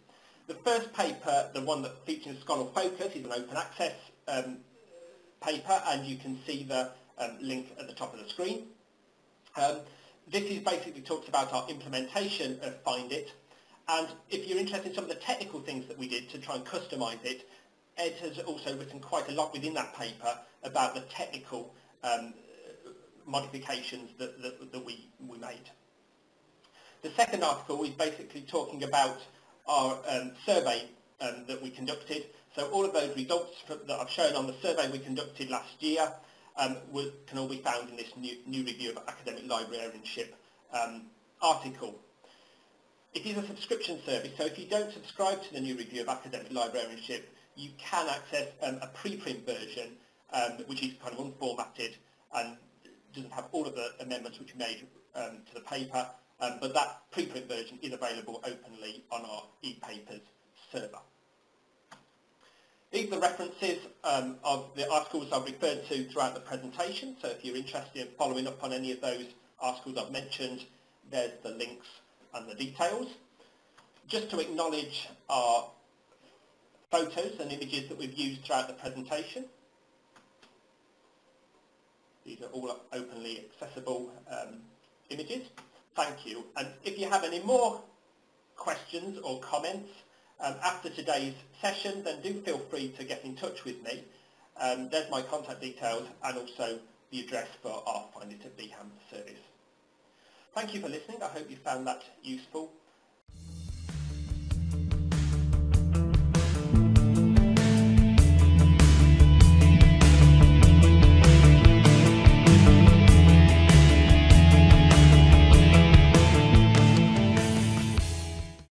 The first paper, the one that features Scholar Focus, is an open access paper, and you can see the link at the top of the screen. This is basically talks about our implementation of FindIt, and if you're interested in some of the technical things that we did to try and customise it, Ed has also written quite a lot within that paper about the technical modifications that we made. The second article is basically talking about our survey that we conducted. So all of those results that I've shown on the survey we conducted last year can all be found in this new review of academic librarianship article. It is a subscription service, so if you don't subscribe to the new review of academic librarianship, you can access a preprint version which is kind of unformatted and doesn't have all of the amendments which we made to the paper, but that preprint version is available openly on our e-papers server. These are the references of the articles I've referred to throughout the presentation, so if you're interested in following up on any of those articles I've mentioned, there's the links and the details. Just to acknowledge our photos and images that we've used throughout the presentation. These are all openly accessible images. Thank you. And if you have any more questions or comments after today's session, then do feel free to get in touch with me. There's my contact details and also the address for our FindIt Bham service. Thank you for listening. I hope you found that useful.